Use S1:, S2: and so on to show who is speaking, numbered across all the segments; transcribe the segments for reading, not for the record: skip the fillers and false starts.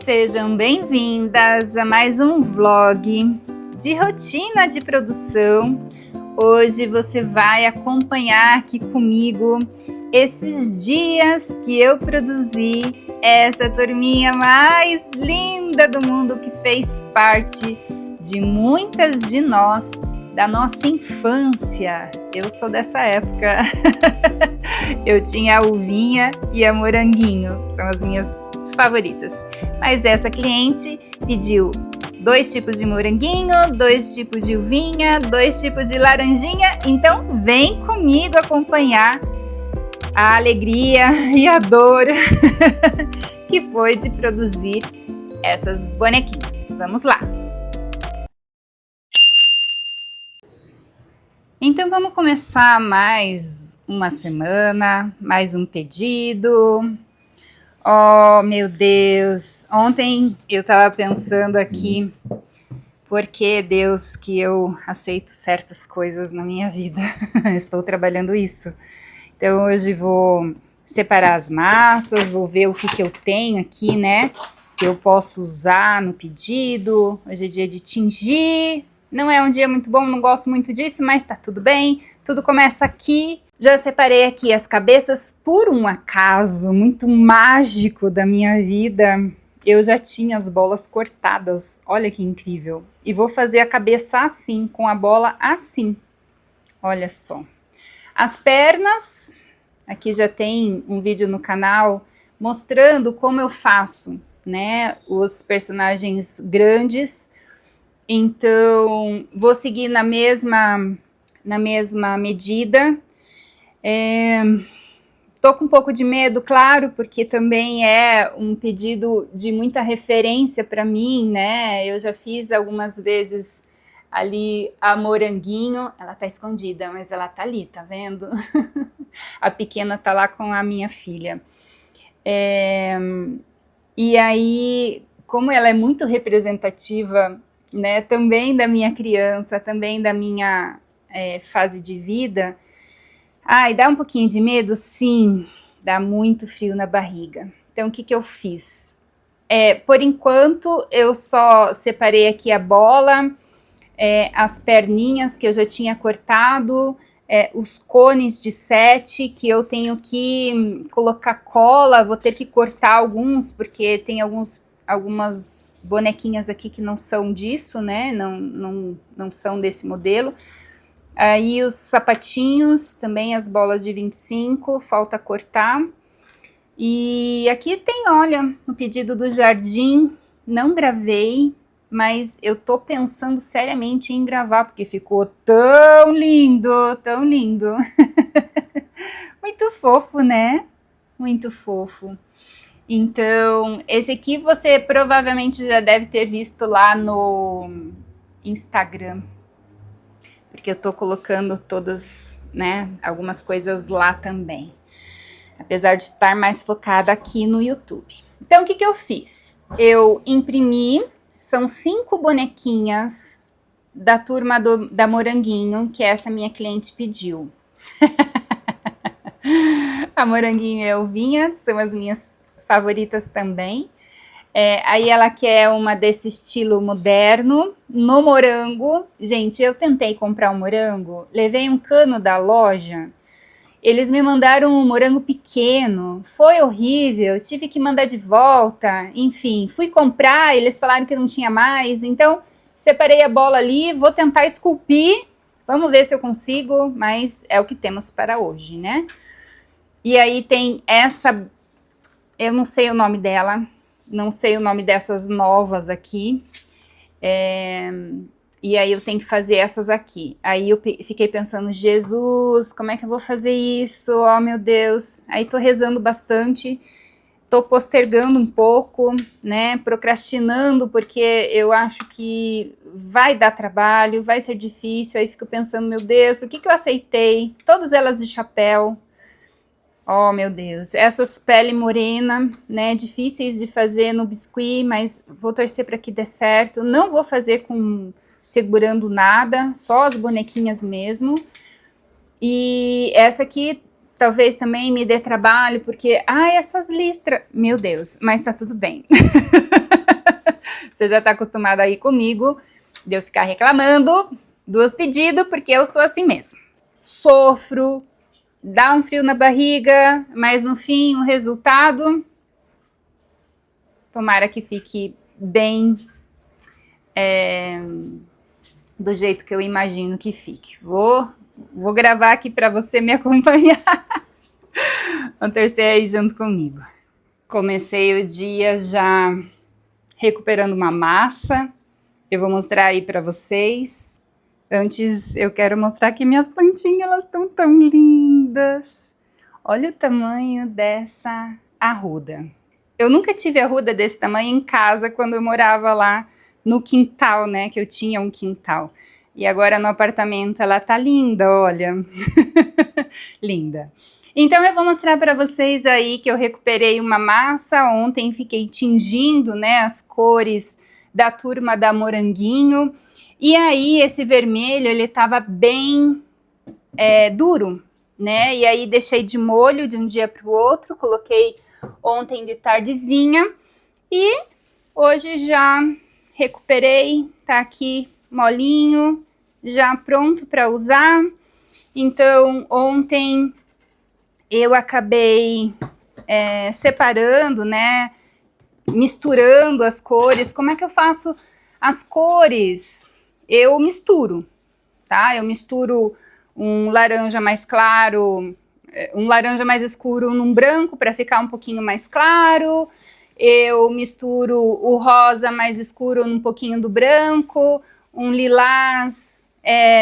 S1: Sejam bem-vindas a mais um vlog de rotina de produção. Hoje você vai acompanhar aqui comigo esses dias que eu produzi essa turminha mais linda do mundo que fez parte de muitas de nós, da nossa infância. Eu sou dessa época. Eu tinha a uvinha e a moranguinho, são as minhas favoritas. Mas essa cliente pediu 2 tipos de moranguinho, 2 tipos de uvinha, 2 tipos de laranjinha. Então vem comigo acompanhar a alegria e a dor que foi de produzir essas bonequinhas. Vamos lá! Então vamos começar mais uma semana, mais um pedido. Oh, meu Deus! Ontem eu estava pensando aqui, por que Deus que eu aceito certas coisas na minha vida? Estou trabalhando isso. Então hoje vou separar as massas, vou ver o que eu tenho aqui, né? Que eu posso usar no pedido. Hoje é dia de tingir. Não é um dia muito bom, não gosto muito disso, mas tá tudo bem. Tudo começa aqui. Já separei aqui as cabeças por um acaso muito mágico da minha vida. Eu já tinha as bolas cortadas, olha que incrível. E vou fazer a cabeça assim, com a bola assim. Olha só. As pernas, aqui já tem um vídeo no canal mostrando como eu faço, né, os personagens grandes. Então, vou seguir na mesma medida. Tô com um pouco de medo, claro, porque também é um pedido de muita referência para mim, né? Eu já fiz algumas vezes ali a moranguinho, ela tá escondida, mas ela tá ali, tá vendo? A pequena tá lá com a minha filha. E aí, como ela é muito representativa, né, também da minha criança, também da minha fase de vida. Ai, dá um pouquinho de medo? Sim, dá muito frio na barriga. Então, o que eu fiz? Por enquanto, eu só separei aqui a bola, as perninhas que eu já tinha cortado, os cones de 7 que eu tenho que colocar cola, vou ter que cortar alguns, porque tem algumas bonequinhas aqui que não são disso, né, não são desse modelo. Aí os sapatinhos, também as bolas de 25, falta cortar. E aqui tem, olha, o pedido do jardim, não gravei, mas eu tô pensando seriamente em gravar, porque ficou tão lindo, tão lindo. Muito fofo, né? Muito fofo. Então, esse aqui você provavelmente já deve ter visto lá no Instagram, porque eu tô colocando todas, né, algumas coisas lá também, apesar de estar mais focada aqui no YouTube. Então, o que eu fiz? Eu imprimi, são 5 bonequinhas da turma da Moranguinho, que essa minha cliente pediu. A Moranguinho e a Uvinha são as minhas favoritas também. Aí ela quer uma desse estilo moderno, no morango. Gente, eu tentei comprar um morango, levei um cano da loja, eles me mandaram um morango pequeno, foi horrível, tive que mandar de volta, enfim, fui comprar, eles falaram que não tinha mais, então separei a bola ali, vou tentar esculpir, vamos ver se eu consigo, mas é o que temos para hoje, né? E aí tem essa, eu não sei o nome dela, não sei o nome dessas novas aqui, e aí eu tenho que fazer essas aqui. Aí eu fiquei pensando, Jesus, como é que eu vou fazer isso? Oh, meu Deus. Aí tô rezando bastante, tô postergando um pouco, né, procrastinando, porque eu acho que vai dar trabalho, vai ser difícil. Aí fico pensando, meu Deus, por que eu aceitei? Todas elas de chapéu. Oh, meu Deus, essas pele morena, né, difíceis de fazer no biscuit, mas vou torcer para que dê certo. Não vou fazer segurando nada, só as bonequinhas mesmo. E essa aqui talvez também me dê trabalho, porque, essas listras, meu Deus, mas tá tudo bem. Você já tá acostumado aí comigo, de eu ficar reclamando dos pedidos, porque eu sou assim mesmo. Sofro, dá um frio na barriga, mas no fim o resultado, tomara que fique bem do jeito que eu imagino que fique. Vou gravar aqui para você me acompanhar. Vão torcer aí junto comigo. Comecei o dia já recuperando uma massa. Eu vou mostrar aí para vocês. Antes eu quero mostrar que minhas plantinhas, elas estão tão lindas. Olha o tamanho dessa arruda. Eu nunca tive arruda desse tamanho em casa quando eu morava lá no quintal, né? Que eu tinha um quintal. E agora no apartamento ela tá linda, olha. Linda. Então eu vou mostrar para vocês aí que eu recuperei uma massa. Ontem fiquei tingindo, né, as cores da turma da Moranguinho. E aí esse vermelho, ele tava bem duro, né? E aí deixei de molho de um dia para o outro. Coloquei ontem de tardezinha. E hoje já recuperei, tá aqui molinho, já pronto para usar. Então ontem eu acabei separando, né, misturando as cores. Como é que eu faço as cores? Eu misturo, tá? Eu misturo um laranja mais claro, um laranja mais escuro num branco para ficar um pouquinho mais claro. Eu misturo o rosa mais escuro num pouquinho do branco, um lilás,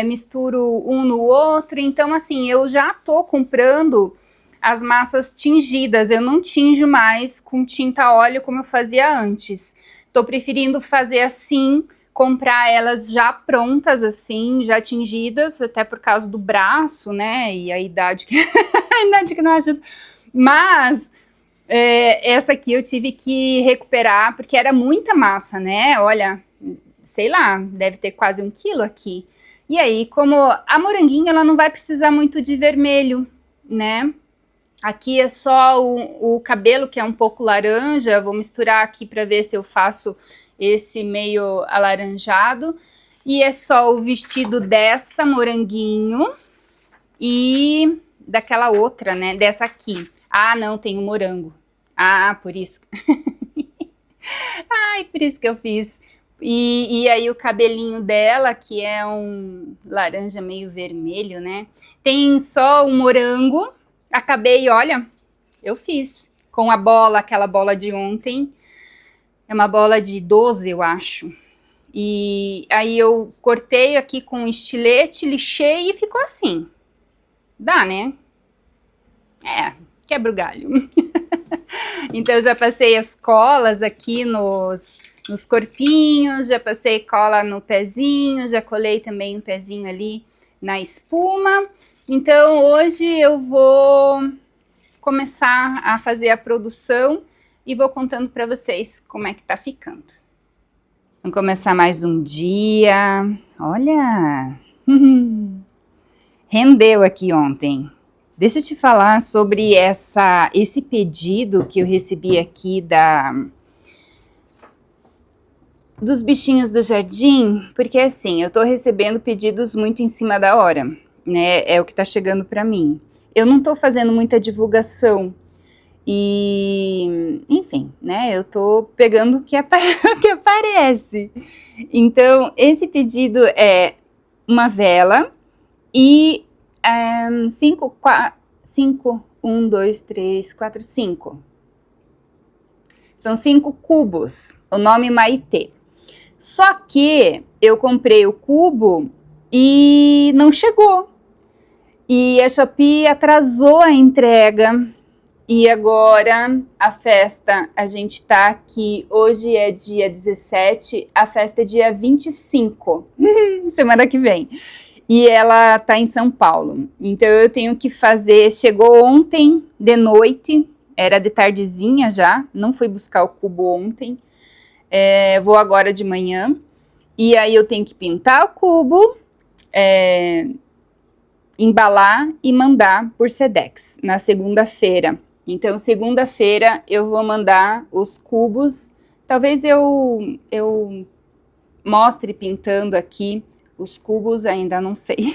S1: misturo um no outro. Então, assim, eu já tô comprando as massas tingidas, eu não tinjo mais com tinta óleo como eu fazia antes. Tô preferindo fazer assim, comprar elas já prontas assim, já tingidas, até por causa do braço, né, e a idade que, a idade que não ajuda. Mas essa aqui eu tive que recuperar, porque era muita massa, né, olha, sei lá, deve ter quase 1 quilo aqui. E aí, como a moranguinha, ela não vai precisar muito de vermelho, né. Aqui é só o cabelo, que é um pouco laranja. Vou misturar aqui para ver se eu faço esse meio alaranjado. E é só o vestido dessa Moranguinho e daquela outra, né? Dessa aqui. Ah, não, tem o morango. Ah, por isso. Ai, por isso que eu fiz. E aí o cabelinho dela, que é um laranja meio vermelho, né? Tem só o morango. Acabei, olha, eu fiz com a bola, aquela bola de ontem, é uma bola de 12, eu acho. E aí eu cortei aqui com um estilete, lixei e ficou assim. Dá, né? Quebra o galho. Então eu já passei as colas aqui nos corpinhos, já passei cola no pezinho, já colei também um pezinho ali na espuma. Então hoje eu vou começar a fazer a produção e vou contando para vocês como é que tá ficando. Vamos começar mais um dia. Olha! Rendeu aqui ontem. Deixa eu te falar sobre esse pedido que eu recebi aqui dos bichinhos do jardim, porque assim, eu tô recebendo pedidos muito em cima da hora, né? É o que tá chegando para mim. Eu não tô fazendo muita divulgação e, enfim, né? Eu tô pegando o que aparece. Então, esse pedido é uma vela e 5, 1, 2, 3, 4, 5. São 5 cubos, o nome Maitê. Só que eu comprei o cubo e não chegou. E a Shopee atrasou a entrega. E agora a festa, a gente tá aqui, hoje é dia 17, a festa é dia 25, semana que vem. E ela tá em São Paulo. Então eu tenho que fazer, chegou ontem de noite, era de tardezinha já, não fui buscar o cubo ontem. Vou agora de manhã. E aí eu tenho que pintar o cubo, embalar e mandar por Sedex na segunda-feira. Então segunda-feira eu vou mandar os cubos, Talvez eu mostre pintando aqui os cubos, ainda não sei.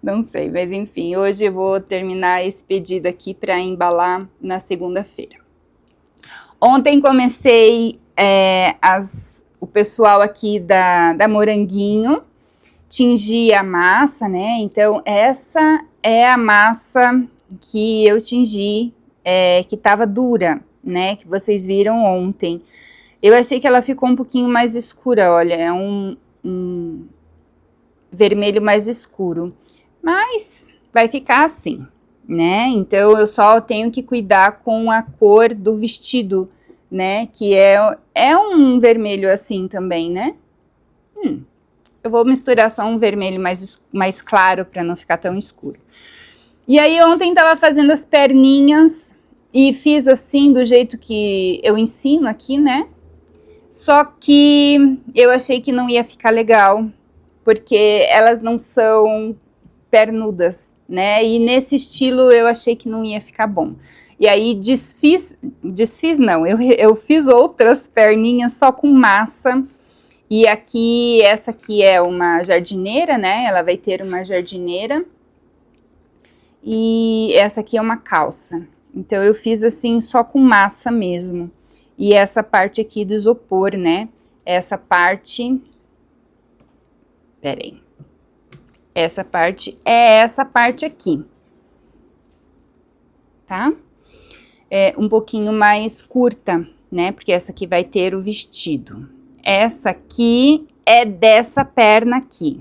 S1: Não sei, mas enfim, hoje eu vou terminar esse pedido aqui para embalar na segunda-feira. Ontem comecei o pessoal aqui da Moranguinho, tingi a massa, né? Então essa é a massa que eu tingi, que tava dura, né? Que vocês viram ontem. Eu achei que ela ficou um pouquinho mais escura, olha, é um vermelho mais escuro. Mas vai ficar assim, né? Então eu só tenho que cuidar com a cor do vestido, né? Que é um vermelho assim também, né? Eu vou misturar só um vermelho mais claro para não ficar tão escuro. E aí ontem tava fazendo as perninhas e fiz assim do jeito que eu ensino aqui, né? Só que eu achei que não ia ficar legal, porque elas não são pernudas, né? E nesse estilo eu achei que não ia ficar bom. E aí desfiz não, eu fiz outras perninhas só com massa. E aqui, essa aqui é uma jardineira, né? Ela vai ter uma jardineira. E essa aqui é uma calça. Então eu fiz assim só com massa mesmo. E essa parte aqui do isopor, né? Essa parte... Peraí. Essa parte é essa parte aqui, tá? É um pouquinho mais curta, né? Porque essa aqui vai ter o vestido. Essa aqui é dessa perna aqui.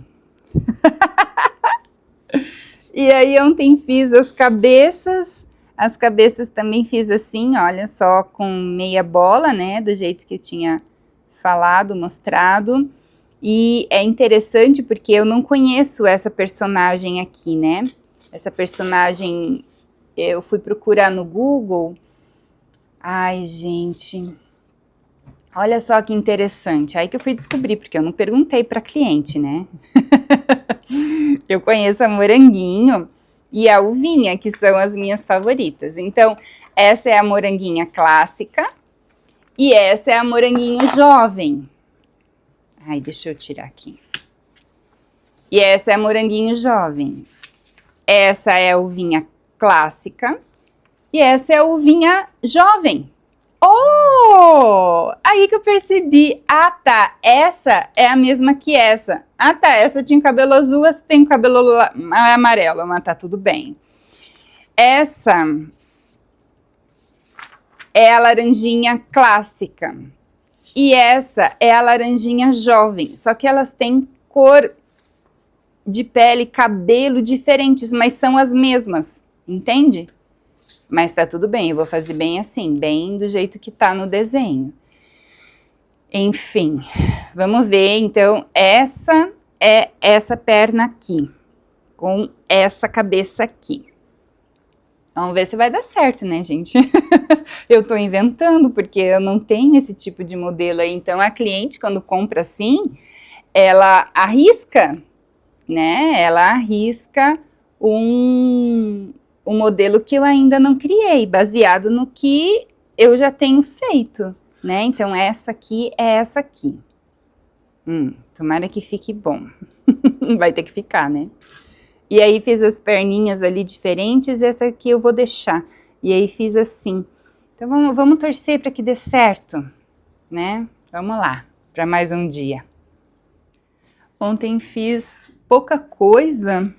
S1: E aí ontem fiz as cabeças também fiz assim, olha só, com meia bola, né? Do jeito que eu tinha falado, mostrado. E é interessante porque eu não conheço essa personagem aqui, né? Essa personagem, eu fui procurar no Google. Ai, gente, olha só que interessante. Aí que eu fui descobrir, porque eu não perguntei para cliente, né? Eu conheço a Moranguinho e a Uvinha, que são as minhas favoritas. Então, essa é a Moranguinha clássica e essa é a Moranguinho jovem. Ai, deixa eu tirar aqui. E essa é a Moranguinho jovem. Essa é a uvinha clássica. E essa é a uvinha jovem. Oh! Aí que eu percebi. Ah, tá. Essa é a mesma que essa. Ah, tá. Essa tinha cabelo azul, essa tem cabelo amarelo. Mas tá tudo bem. Essa é a laranjinha clássica. E essa é a laranjinha jovem, só que elas têm cor de pele, cabelo diferentes, mas são as mesmas, entende? Mas tá tudo bem, eu vou fazer bem assim, bem do jeito que tá no desenho. Enfim, vamos ver, então, essa é essa perna aqui, com essa cabeça aqui. Vamos ver se vai dar certo, né, gente? Eu tô inventando, porque eu não tenho esse tipo de modelo aí. Então, a cliente, quando compra assim, ela arrisca, né? Ela arrisca um modelo que eu ainda não criei, baseado no que eu já tenho feito, né? Então, essa aqui é essa aqui. Tomara que fique bom. Vai ter que ficar, né? E aí fiz as perninhas ali diferentes, e essa aqui eu vou deixar. E aí fiz assim. Então vamos torcer para que dê certo, né? Vamos lá, para mais um dia. Ontem fiz pouca coisa,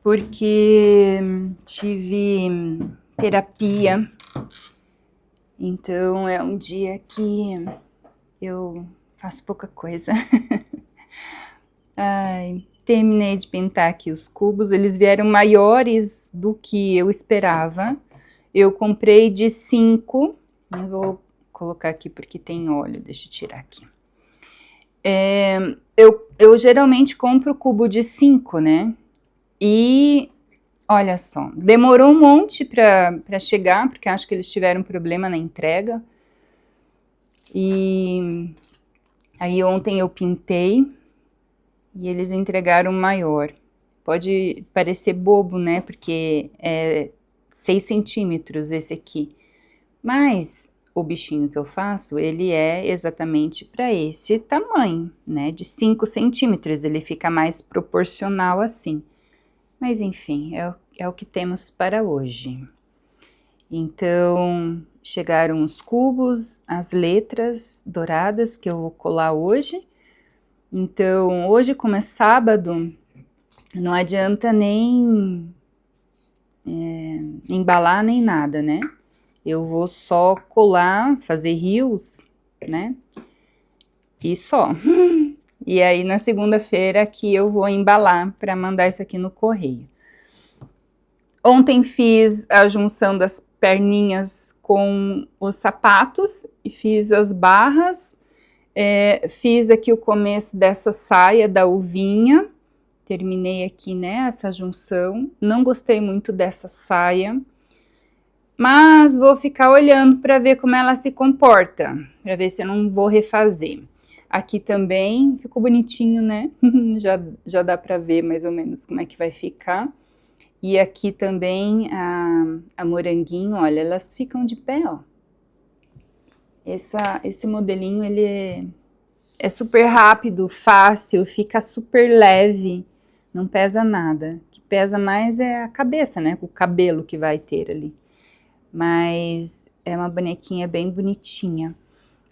S1: porque tive terapia. Então é um dia que eu faço pouca coisa. Ai... Terminei de pintar aqui os cubos, eles vieram maiores do que eu esperava. Eu comprei de 5, eu vou colocar aqui porque tem óleo, deixa eu tirar aqui. Eu geralmente compro cubo de 5, né? E olha só, demorou um monte para chegar, porque acho que eles tiveram problema na entrega. E aí ontem eu pintei. E eles entregaram maior. Pode parecer bobo, né? Porque é 6 centímetros esse aqui. Mas o bichinho que eu faço, ele é exatamente para esse tamanho, né, de 5 centímetros, ele fica mais proporcional assim. Mas enfim, é o que temos para hoje. Então, chegaram os cubos, as letras douradas que eu vou colar hoje. Então, hoje, como é sábado, não adianta nem embalar nem nada, né? Eu vou só colar, fazer rios, né? E só. E aí, na segunda-feira que eu vou embalar para mandar isso aqui no correio. Ontem fiz a junção das perninhas com os sapatos e fiz as barras. Fiz aqui o começo dessa saia da uvinha. Terminei aqui, né, essa junção. Não gostei muito dessa saia, mas vou ficar olhando para ver como ela se comporta, para ver se eu não vou refazer. Aqui também ficou bonitinho, né? já dá para ver mais ou menos como é que vai ficar. E aqui também a moranguinho, olha, elas ficam de pé, ó. Esse modelinho, ele é super rápido, fácil, fica super leve, não pesa nada. O que pesa mais é a cabeça, né, o cabelo que vai ter ali. Mas é uma bonequinha bem bonitinha.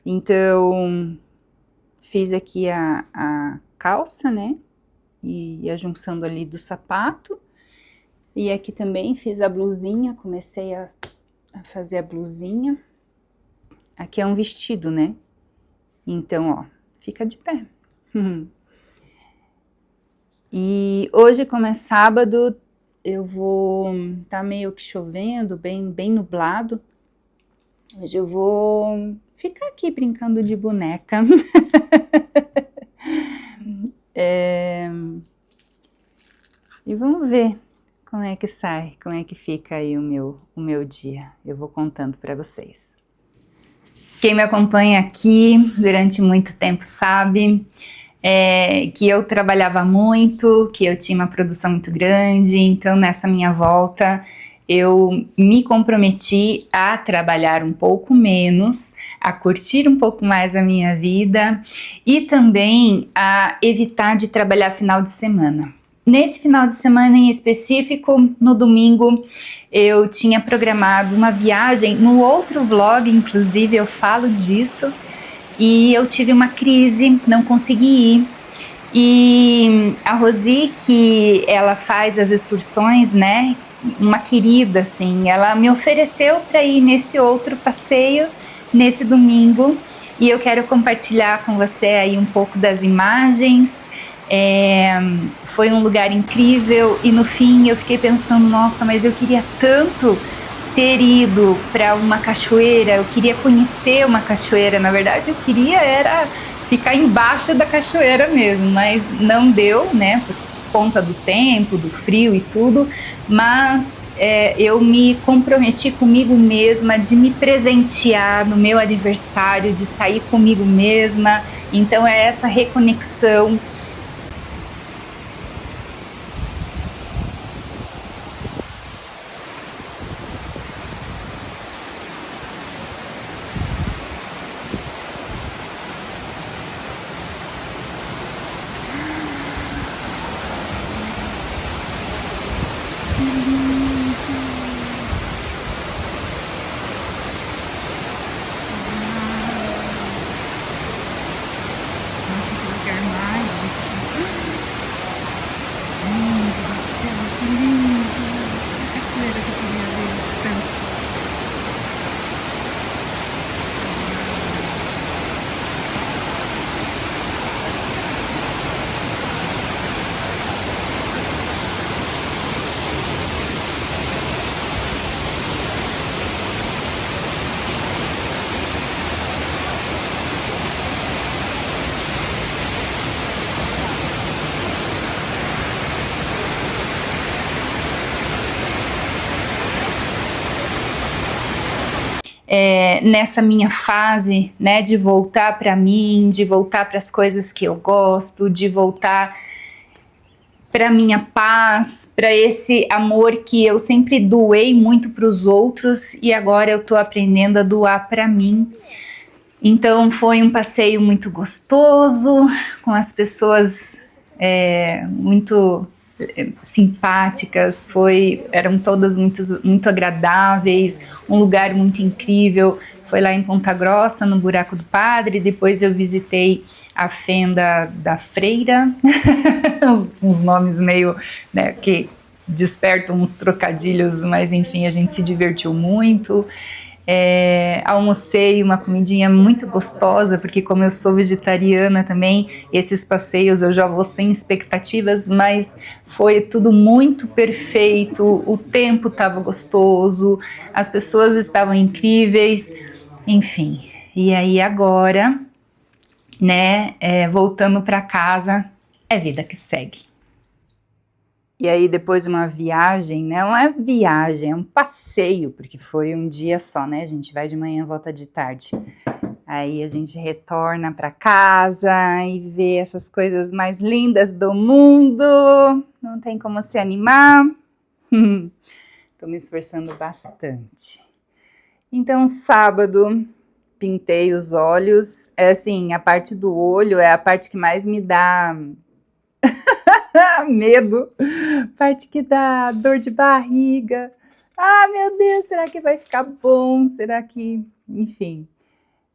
S1: Então, fiz aqui a calça, né, e a junção ali do sapato. E aqui também fiz a blusinha, comecei a fazer a blusinha. Aqui é um vestido, né? Então, ó, fica de pé. E hoje, como é sábado, tá meio que chovendo, bem nublado. Hoje eu vou ficar aqui brincando de boneca. E vamos ver como é que sai, como é que fica aí o meu dia. Eu vou contando para vocês. Quem me acompanha aqui durante muito tempo sabe que eu trabalhava muito, que eu tinha uma produção muito grande, então nessa minha volta eu me comprometi a trabalhar um pouco menos, a curtir um pouco mais a minha vida e também a evitar de trabalhar final de semana. Nesse final de semana em específico, no domingo, eu tinha programado uma viagem, no outro vlog, inclusive, eu falo disso, e eu tive uma crise, não consegui ir. E a Rosi, que ela faz as excursões, né, uma querida, assim, ela me ofereceu para ir nesse outro passeio, nesse domingo, e eu quero compartilhar com você aí um pouco das imagens. Foi um lugar incrível e no fim eu fiquei pensando, nossa, mas eu queria tanto ter ido para uma cachoeira, eu queria conhecer uma cachoeira, na verdade eu queria era ficar embaixo da cachoeira mesmo, mas não deu, né, por conta do tempo, do frio e tudo, mas eu me comprometi comigo mesma de me presentear no meu aniversário, de sair comigo mesma, então é essa reconexão. Nessa minha fase, né, de voltar para mim, de voltar para as coisas que eu gosto, de voltar para minha paz, para esse amor que eu sempre doei muito para os outros e agora eu estou aprendendo a doar para mim. Então foi um passeio muito gostoso, com as pessoas muito simpáticas, eram todas muito agradáveis, um lugar muito incrível. Foi lá em Ponta Grossa, no Buraco do Padre. Depois eu visitei a Fenda da Freira, uns nomes meio, né, que despertam uns trocadilhos, mas enfim, a gente se divertiu muito. Almocei uma comidinha muito gostosa, porque como eu sou vegetariana também, esses passeios eu já vou sem expectativas, mas foi tudo muito perfeito, o tempo estava gostoso, as pessoas estavam incríveis, enfim. E aí agora, né, voltando para casa, é vida que segue. E aí depois de uma viagem, né, não é viagem, é um passeio, porque foi um dia só, né, a gente vai de manhã, volta de tarde. Aí a gente retorna para casa e vê essas coisas mais lindas do mundo, não tem como se animar. Tô me esforçando bastante. Então sábado, pintei os olhos, assim, a parte do olho é a parte que mais me dá medo, parte que dá dor de barriga. Ah, meu Deus, será que vai ficar bom? Será que... Enfim.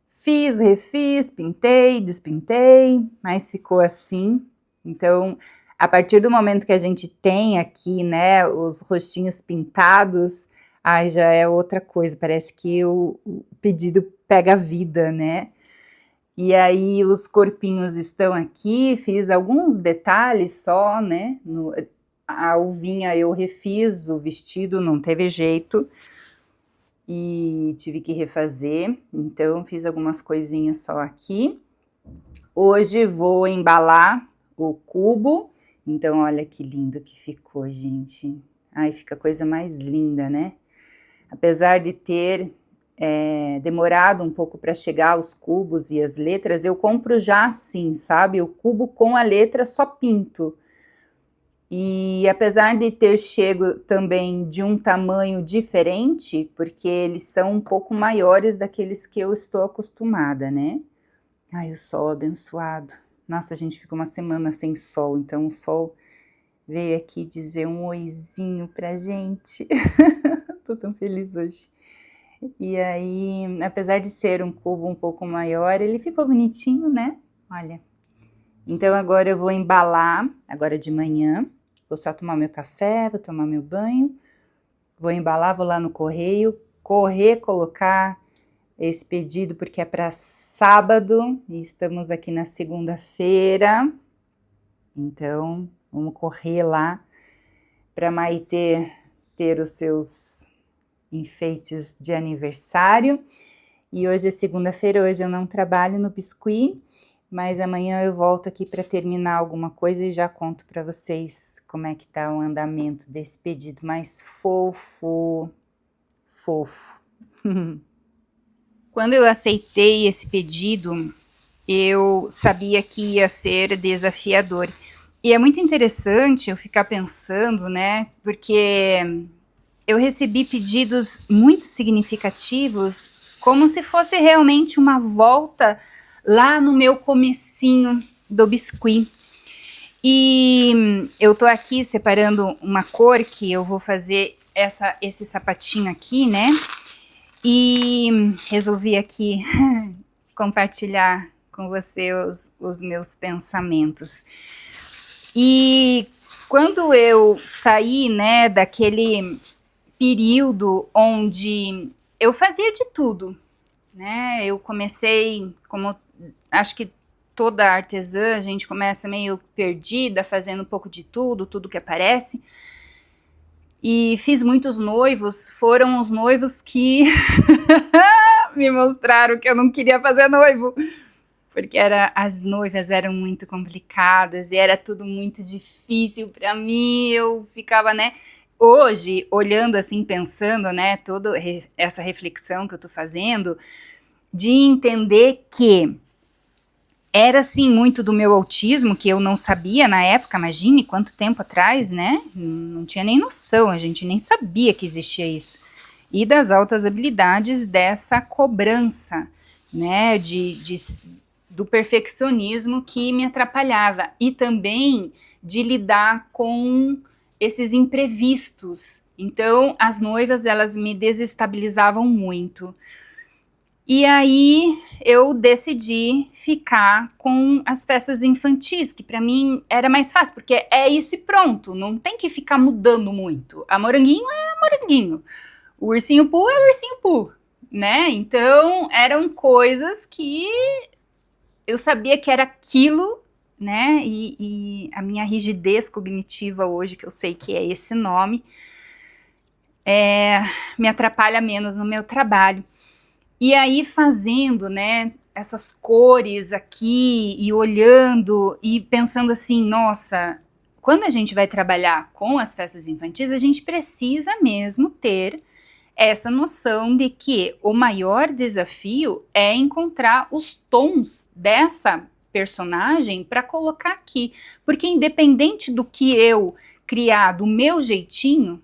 S1: Fiz, refiz, pintei, despintei, mas ficou assim. Então, a partir do momento que a gente tem aqui, né, os rostinhos pintados, ai, já é outra coisa. Parece que o pedido pega vida, né? E aí os corpinhos estão aqui, fiz alguns detalhes só, né, a alvinha eu refiz, o vestido não teve jeito e tive que refazer, então fiz algumas coisinhas só aqui. Hoje vou embalar o cubo, então olha que lindo que ficou, gente. Ai, fica a coisa mais linda, né? Apesar de ter demorado um pouco para chegar os cubos e as letras, eu compro já assim, sabe? O cubo com a letra só pinto. E apesar de ter chego também de um tamanho diferente, porque eles são um pouco maiores daqueles que eu estou acostumada, né? Ai, o sol abençoado. Nossa, a gente ficou uma semana sem sol, então o sol veio aqui dizer um oizinho pra gente. Tô tão feliz hoje. E aí, apesar de ser um cubo um pouco maior, ele ficou bonitinho, né? Olha. Então agora eu vou embalar, agora de manhã. Vou só tomar meu café, vou tomar meu banho. Vou embalar, vou lá no correio, colocar esse pedido, porque é para sábado. E estamos aqui na segunda-feira. Então, vamos correr lá para Maitê ter os seus enfeites de aniversário. E hoje é segunda-feira, hoje eu não trabalho no Biscuit, mas amanhã eu volto aqui para terminar alguma coisa e já conto para vocês como é que tá o andamento desse pedido mais fofo. Quando eu aceitei esse pedido, eu sabia que ia ser desafiador. E é muito interessante eu ficar pensando, né, porque eu recebi pedidos muito significativos, como se fosse realmente uma volta lá no meu comecinho do Biscuit. E eu tô aqui separando uma cor que eu vou fazer esse sapatinho aqui, né? E resolvi aqui compartilhar com você os meus pensamentos. E quando eu saí, né, daquele período onde eu fazia de tudo, né? Eu comecei, como acho que toda artesã, a gente começa meio perdida, fazendo um pouco de tudo, tudo que aparece. E fiz muitos noivos, foram os noivos que me mostraram que eu não queria fazer noivo, porque as noivas eram muito complicadas e era tudo muito difícil para mim, eu ficava, né? Hoje, olhando assim, pensando, né, toda essa reflexão que eu tô fazendo, de entender que Era, sim, muito do meu autismo, que eu não sabia na época, imagine quanto tempo atrás, né? Não tinha nem noção, a gente nem sabia que existia isso. E das altas habilidades dessa cobrança, né? Do perfeccionismo que me atrapalhava. E também de lidar com esses imprevistos. Então, as noivas, elas me desestabilizavam muito. E aí eu decidi ficar com as festas infantis, que para mim era mais fácil, porque é isso e pronto, não tem que ficar mudando muito. A moranguinho é moranguinho, o ursinho Pooh é o ursinho Pooh, né? Então eram coisas que eu sabia que era aquilo, né? E a minha rigidez cognitiva hoje, que eu sei que é esse nome, me atrapalha menos no meu trabalho. E aí fazendo, né, essas cores aqui e olhando e pensando assim, nossa, quando a gente vai trabalhar com as festas infantis, a gente precisa mesmo ter essa noção de que o maior desafio é encontrar os tons dessa personagem para colocar aqui. Porque independente do que eu criar do meu jeitinho,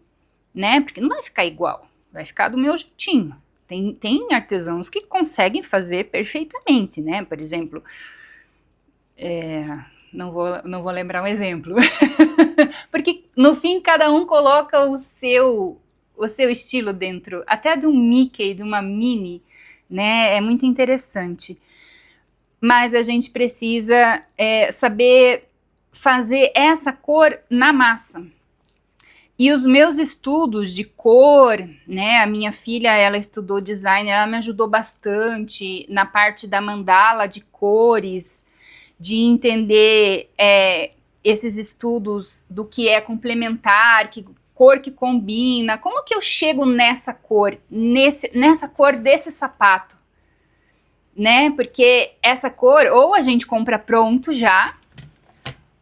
S1: né, porque não vai ficar igual, vai ficar do meu jeitinho. Tem artesãos que conseguem fazer perfeitamente, né? Por exemplo, não vou lembrar um exemplo. Porque no fim cada um coloca o seu estilo dentro, até de um Mickey, de uma Minnie, né? É muito interessante. Mas a gente precisa saber fazer essa cor na massa. E os meus estudos de cor, né, a minha filha, ela estudou design, ela me ajudou bastante na parte da mandala de cores, de entender esses estudos do que é complementar, que cor que combina, como que eu chego nessa cor, nessa cor desse sapato, né, porque essa cor, ou a gente compra pronto já,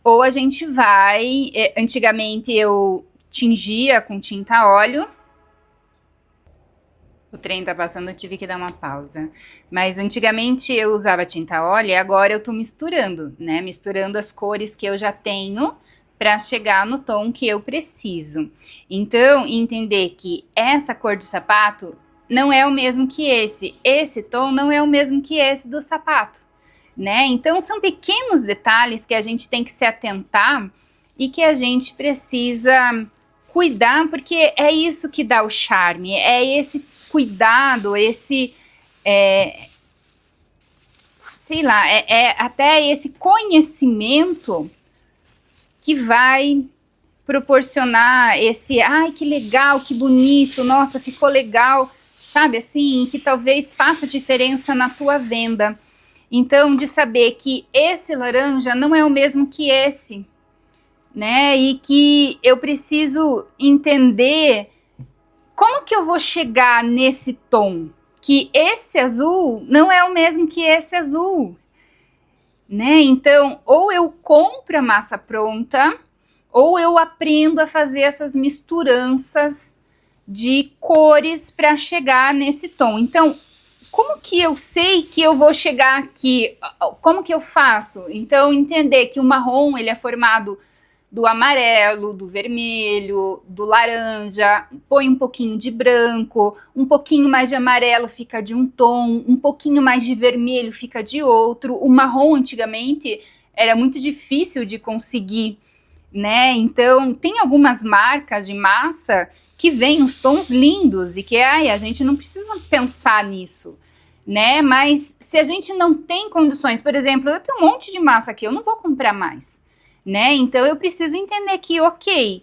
S1: ou a gente vai, antigamente eu tingia com tinta a óleo. O trem tá passando, eu tive que dar uma pausa. Mas antigamente eu usava tinta a óleo e agora eu tô misturando, né? Misturando as cores que eu já tenho para chegar no tom que eu preciso. Então, entender que essa cor do sapato não é o mesmo que esse tom não é o mesmo que esse do sapato, né? Então, são pequenos detalhes que a gente tem que se atentar e que a gente precisa cuidar, porque é isso que dá o charme, é esse cuidado, esse, sei lá, até esse conhecimento que vai proporcionar esse, ai, que legal, que bonito, nossa, ficou legal, sabe assim, que talvez faça diferença na tua venda. Então, de saber que esse laranja não é o mesmo que esse, né? E que eu preciso entender como que eu vou chegar nesse tom, que esse azul não é o mesmo que esse azul, né? Então, ou eu compro a massa pronta, ou eu aprendo a fazer essas misturanças de cores para chegar nesse tom. Então, como que eu sei que eu vou chegar aqui? Como que eu faço? Então, entender que o marrom, ele é formado do amarelo, do vermelho, do laranja, põe um pouquinho de branco, um pouquinho mais de amarelo fica de um tom, um pouquinho mais de vermelho fica de outro. O marrom, antigamente, era muito difícil de conseguir, né? Então, tem algumas marcas de massa que vêm uns tons lindos e que a gente não precisa pensar nisso, né? Mas se a gente não tem condições, por exemplo, eu tenho um monte de massa aqui, eu não vou comprar mais, né? Então eu preciso entender que, ok,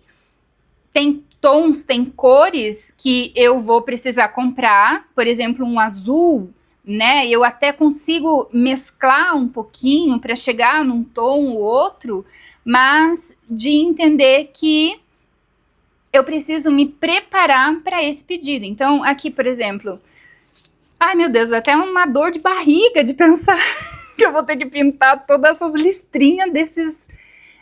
S1: tem tons, tem cores que eu vou precisar comprar, por exemplo, um azul, né? Eu até consigo mesclar um pouquinho para chegar num tom ou outro, mas de entender que eu preciso me preparar para esse pedido. Então, aqui, por exemplo, ai meu Deus, até uma dor de barriga de pensar que eu vou ter que pintar todas essas listrinhas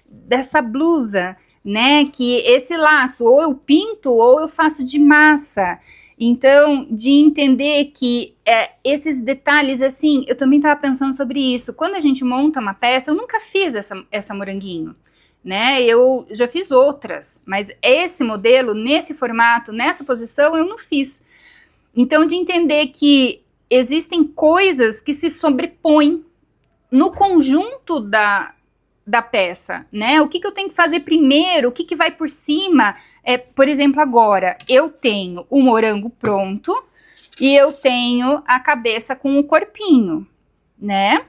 S1: dessa blusa, né? Que esse laço ou eu pinto ou eu faço de massa. Então, de entender que esses detalhes, assim, eu também estava pensando sobre isso. Quando a gente monta uma peça, eu nunca fiz essa moranguinho, né? Eu já fiz outras, mas esse modelo, nesse formato, nessa posição, eu não fiz. Então, de entender que existem coisas que se sobrepõem no conjunto da peça, né? O que eu tenho que fazer primeiro, o que vai por cima. Por exemplo, agora, eu tenho o morango pronto e eu tenho a cabeça com o corpinho, né?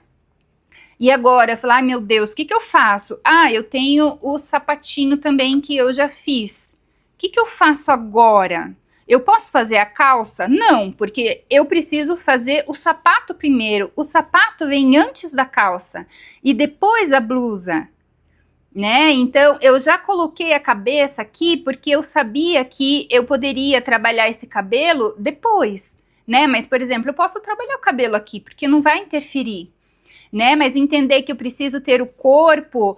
S1: E agora, eu falo, ai meu Deus, o que eu faço? Ah, eu tenho o sapatinho também que eu já fiz. O que eu faço agora? Eu posso fazer a calça? Não, porque eu preciso fazer o sapato primeiro. O sapato vem antes da calça e depois a blusa, né? Então, eu já coloquei a cabeça aqui porque eu sabia que eu poderia trabalhar esse cabelo depois, né? Mas, por exemplo, eu posso trabalhar o cabelo aqui porque não vai interferir, né? Mas entender que eu preciso ter o corpo,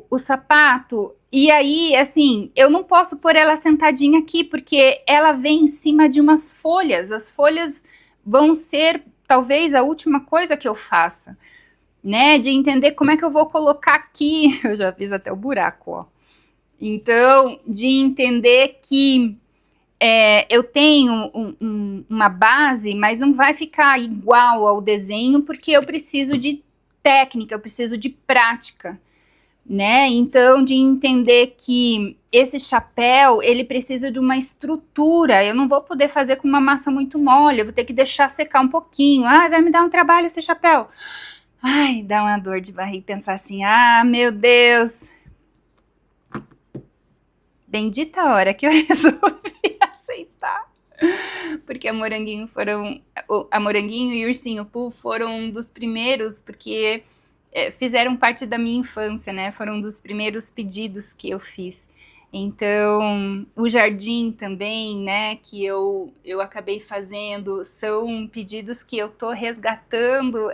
S1: o sapato, e aí, assim, eu não posso pôr ela sentadinha aqui, porque ela vem em cima de umas folhas, as folhas vão ser, talvez, a última coisa que eu faça, né? De entender como é que eu vou colocar aqui, eu já fiz até o buraco, ó. Então, de entender que eu tenho uma base, mas não vai ficar igual ao desenho, porque eu preciso de técnica, eu preciso de prática, né? Então, de entender que esse chapéu, ele precisa de uma estrutura, eu não vou poder fazer com uma massa muito mole, eu vou ter que deixar secar um pouquinho. Ah, vai me dar um trabalho esse chapéu. Ai, dá uma dor de barriga pensar assim, ah, meu Deus. Bendita a hora que eu resolvi aceitar. Porque a Moranguinho e o Ursinho Pooh foram um dos primeiros, porque fizeram parte da minha infância, né? Foram um dos primeiros pedidos que eu fiz. Então, o jardim também, né, que eu acabei fazendo, são pedidos que eu tô resgatando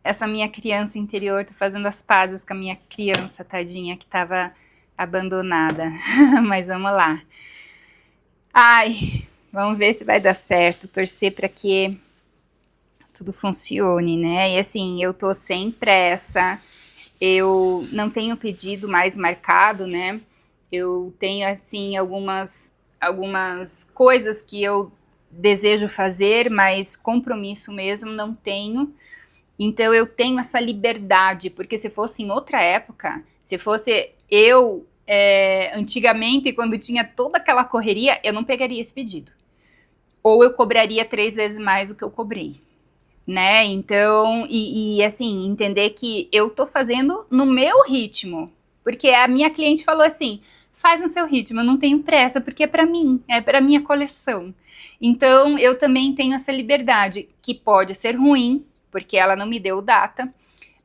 S1: essa minha criança interior, tô fazendo as pazes com a minha criança, tadinha, que tava abandonada. Mas vamos lá. Ai, vamos ver se vai dar certo, torcer para que tudo funcione, né? E assim, eu tô sem pressa, eu não tenho pedido mais marcado, né? Eu tenho, assim, algumas coisas que eu desejo fazer, mas compromisso mesmo não tenho. Então eu tenho essa liberdade, porque se fosse em outra época, se fosse eu antigamente, quando tinha toda aquela correria, eu não pegaria esse pedido. Ou eu cobraria 3 vezes mais do que eu cobrei, né? Então, e assim, entender que eu tô fazendo no meu ritmo. Porque a minha cliente falou assim, faz no seu ritmo, eu não tenho pressa, porque é pra mim, é pra minha coleção. Então, eu também tenho essa liberdade, que pode ser ruim, porque ela não me deu data,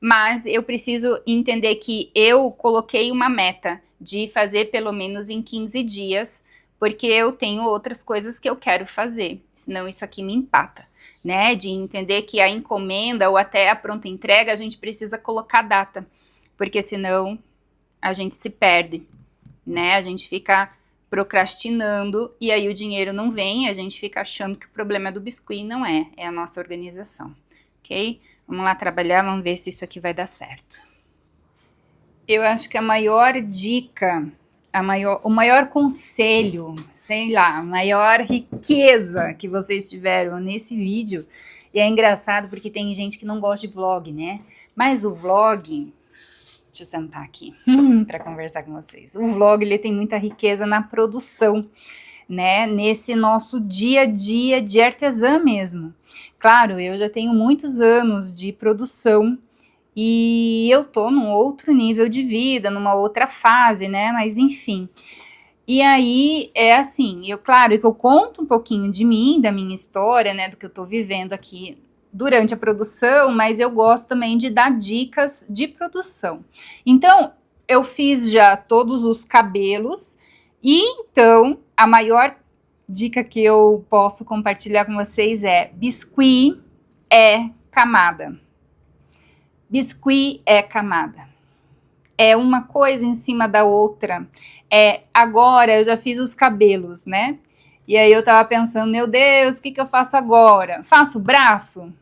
S1: mas eu preciso entender que eu coloquei uma meta de fazer pelo menos em 15 dias, porque eu tenho outras coisas que eu quero fazer, senão isso aqui me empata, né? De entender que a encomenda ou até a pronta entrega a gente precisa colocar data, porque senão a gente se perde, né? A gente fica procrastinando e aí o dinheiro não vem, a gente fica achando que o problema é do biscuit, não é, é a nossa organização, ok? Vamos lá trabalhar, vamos ver se isso aqui vai dar certo. Eu acho que a maior dica, o maior conselho, sei lá, a maior riqueza que vocês tiveram nesse vídeo, e é engraçado porque tem gente que não gosta de vlog, né? Mas o vlog, deixa eu sentar aqui para conversar com vocês. O vlog, ele tem muita riqueza na produção, né? Nesse nosso dia a dia de artesã mesmo. Claro, eu já tenho muitos anos de produção e eu tô num outro nível de vida, numa outra fase, né? Mas enfim. E aí é assim, claro que eu conto um pouquinho de mim, da minha história, né? Do que eu tô vivendo aqui durante a produção, mas eu gosto também de dar dicas de produção. Então, eu fiz já todos os cabelos e então a maior dica que eu posso compartilhar com vocês é: biscuit é camada. Biscuit é camada. É uma coisa em cima da outra. Agora eu já fiz os cabelos, né? E aí eu tava pensando, meu Deus, o que eu faço agora? Faço o braço?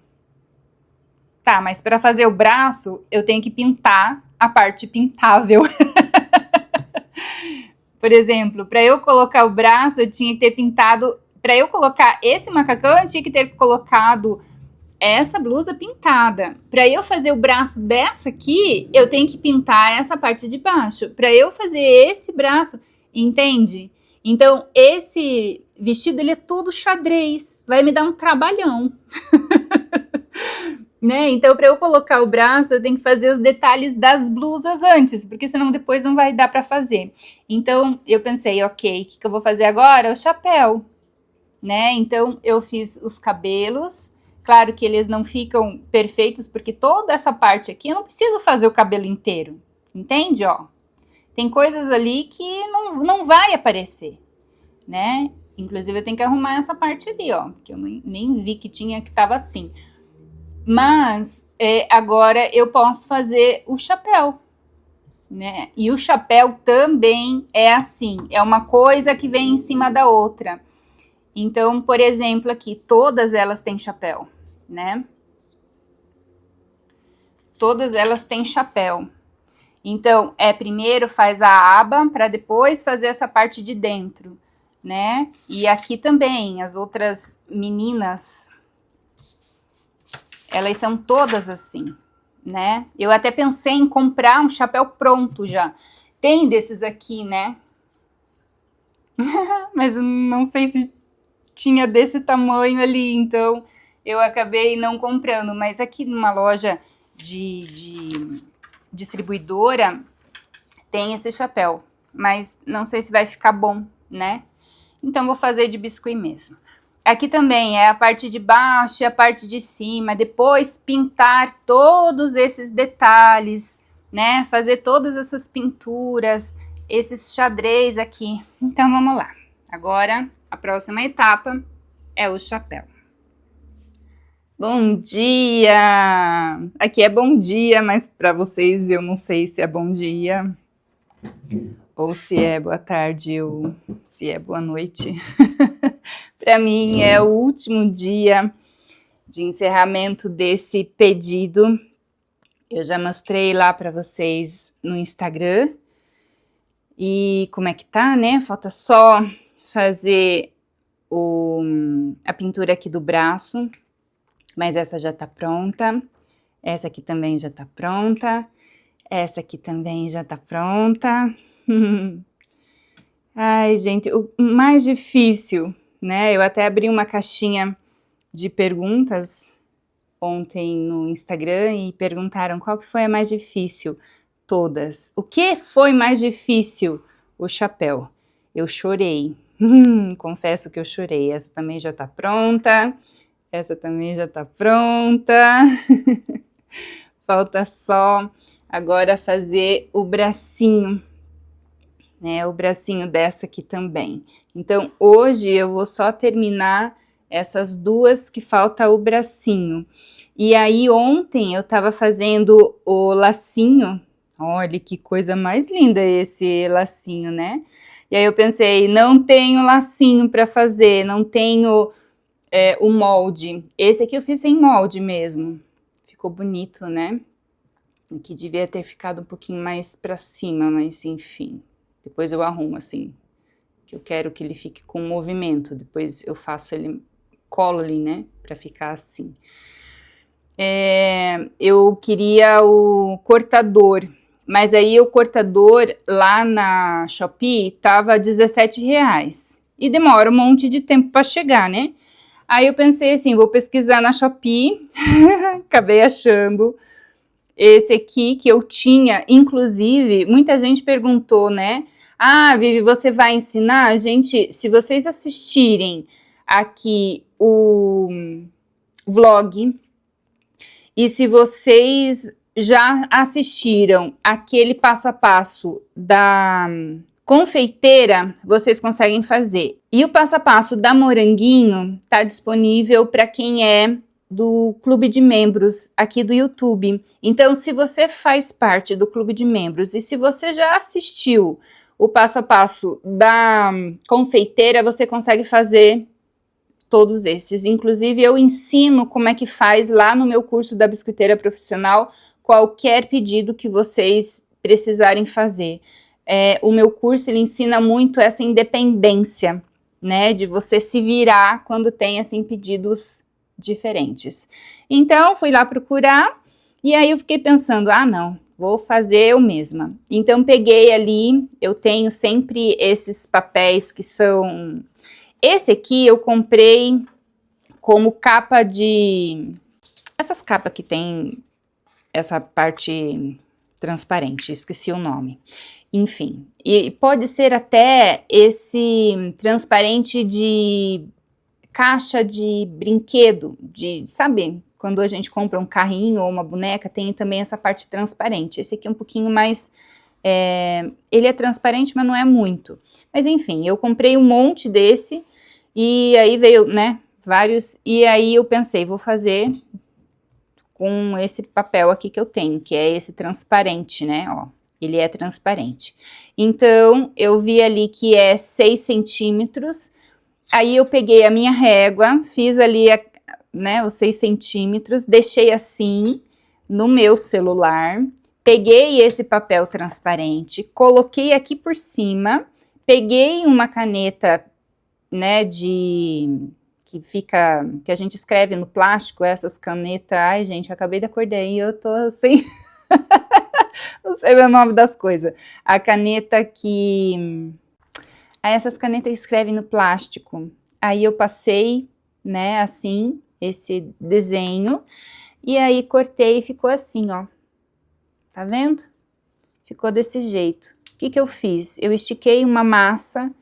S1: Tá, mas para fazer o braço, eu tenho que pintar a parte pintável. Por exemplo, para eu colocar o braço, eu tinha que ter pintado. Para eu colocar esse macacão, eu tinha que ter colocado essa blusa pintada. Para eu fazer o braço dessa aqui, eu tenho que pintar essa parte de baixo. Para eu fazer esse braço, entende? Então, esse vestido, ele é todo xadrez. Vai me dar um trabalhão. Né? Então, para eu colocar o braço, eu tenho que fazer os detalhes das blusas antes, porque senão depois não vai dar para fazer. Então, eu pensei, ok, o que eu vou fazer agora? O chapéu, né? Então, eu fiz os cabelos. Claro que eles não ficam perfeitos, porque toda essa parte aqui, eu não preciso fazer o cabelo inteiro, entende? Ó, tem coisas ali que não vai aparecer, né? Inclusive, eu tenho que arrumar essa parte ali, ó, que eu nem vi que tinha, que tava assim. Mas agora eu posso fazer o chapéu, né? E o chapéu também é assim, é uma coisa que vem em cima da outra. Então, por exemplo, aqui, todas elas têm chapéu, né? Todas elas têm chapéu. Então, primeiro faz a aba para depois fazer essa parte de dentro, né? E aqui também, as outras meninas, elas são todas assim, né? Eu até pensei em comprar um chapéu pronto já. Tem desses aqui, né? Mas eu não sei se tinha desse tamanho ali, então eu acabei não comprando. Mas aqui numa loja de distribuidora tem esse chapéu, mas não sei se vai ficar bom, né? Então vou fazer de biscuit mesmo. Aqui também é a parte de baixo e a parte de cima, depois pintar todos esses detalhes, né? Fazer todas essas pinturas, esses xadrez aqui. Então vamos lá. Agora a próxima etapa é o chapéu. Bom dia! Aqui é bom dia, mas para vocês eu não sei se é bom dia, ou se é boa tarde, ou se é boa noite. Para mim é o último dia de encerramento desse pedido. Eu já mostrei lá para vocês no Instagram. E como é que tá, né? Falta só fazer a pintura aqui do braço. Mas essa já tá pronta. Essa aqui também já tá pronta. Essa aqui também já tá pronta. Ai, gente, o mais difícil, né? Eu até abri uma caixinha de perguntas ontem no Instagram e perguntaram qual que foi a mais difícil. Todas. O que foi mais difícil? O chapéu. Eu chorei. Confesso que eu chorei. Essa também já tá pronta. Essa também já tá pronta. Falta só agora fazer o bracinho, né? O bracinho dessa aqui também. Então, hoje eu vou só terminar essas duas que falta o bracinho. E aí, ontem eu tava fazendo o lacinho. Olha que coisa mais linda esse lacinho, né? E aí eu pensei, não tenho lacinho para fazer, não tenho o molde. Esse aqui eu fiz sem molde mesmo. Ficou bonito, né? Aqui devia ter ficado um pouquinho mais para cima, mas enfim. Depois eu arrumo assim, que eu quero que ele fique com movimento. Depois eu faço ele, colo ali, né? Para ficar assim. Eu queria o cortador. Mas aí o cortador lá na Shopee tava R$17. E demora um monte de tempo para chegar, né? Aí eu pensei assim, vou pesquisar na Shopee. Acabei achando esse aqui que eu tinha. Inclusive, muita gente perguntou, né? Ah, Vivi, você vai ensinar? Gente, se vocês assistirem aqui o vlog e se vocês já assistiram aquele passo a passo da confeiteira, vocês conseguem fazer. E o passo a passo da Moranguinho tá disponível para quem é do clube de membros aqui do YouTube. Então, se você faz parte do clube de membros e se você já assistiu o passo a passo da confeiteira, você consegue fazer todos esses. Inclusive, eu ensino como é que faz lá no meu curso da biscoiteira profissional, qualquer pedido que vocês precisarem fazer. O meu curso, ele ensina muito essa independência, né, de você se virar quando tem, assim, pedidos diferentes. Então, fui lá procurar, e aí eu fiquei pensando, ah, não, vou fazer eu mesma. Então, peguei ali, eu tenho sempre esses papéis que são... Esse aqui eu comprei como capa de... Essas capas que tem essa parte transparente, esqueci o nome. Enfim, e pode ser até esse transparente de caixa de brinquedo, sabe, quando a gente compra um carrinho ou uma boneca, tem também essa parte transparente. Esse aqui é um pouquinho mais, ele é transparente, mas não é muito. Mas enfim, eu comprei um monte desse, e aí veio, né, vários, e aí eu pensei, vou fazer com esse papel aqui que eu tenho, que é esse transparente, né, ó. Ele é transparente. Então, eu vi ali que é 6 centímetros. Aí eu peguei a minha régua, fiz ali, né, os 6 centímetros, deixei assim no meu celular. Peguei esse papel transparente, coloquei aqui por cima, peguei uma caneta, né, que a gente escreve no plástico, essas canetas. Ai, gente, eu acabei de acordar e eu tô assim... Não sei o nome das coisas. A caneta que... essas canetas escrevem no plástico. Aí eu passei, né, assim, esse desenho. E aí cortei e ficou assim, ó. Tá vendo? Ficou desse jeito. O que que eu fiz? Eu estiquei uma massa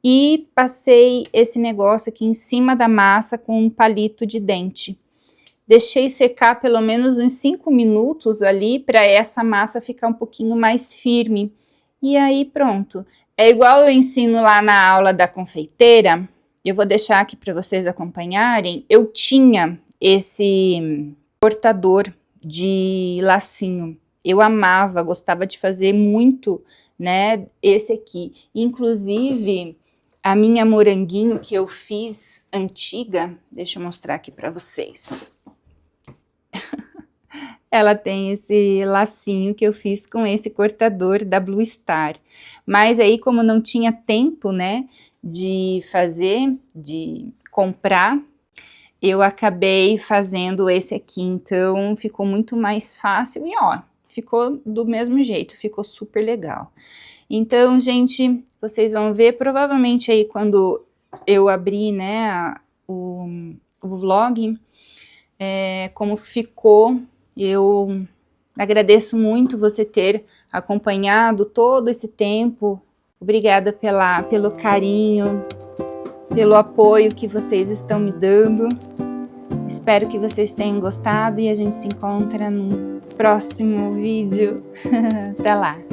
S1: e passei esse negócio aqui em cima da massa com um palito de dente. Deixei secar pelo menos uns 5 minutos ali para essa massa ficar um pouquinho mais firme. E aí pronto. É igual eu ensino lá na aula da confeiteira. Eu vou deixar aqui para vocês acompanharem. Eu tinha esse cortador de lacinho. Eu amava, gostava de fazer muito, né, esse aqui. Inclusive, a minha moranguinho que eu fiz antiga, deixa eu mostrar aqui para vocês. Ela tem esse lacinho que eu fiz com esse cortador da Blue Star. Mas aí, como não tinha tempo, né, de fazer, de comprar, eu acabei fazendo esse aqui. Então, ficou muito mais fácil e, ó, ficou do mesmo jeito, ficou super legal. Então, gente, vocês vão ver, provavelmente aí quando eu abrir, né, o vlog, como ficou. Eu agradeço muito você ter acompanhado todo esse tempo. Obrigada pelo carinho, pelo apoio que vocês estão me dando. Espero que vocês tenham gostado e a gente se encontra no próximo vídeo. Até lá!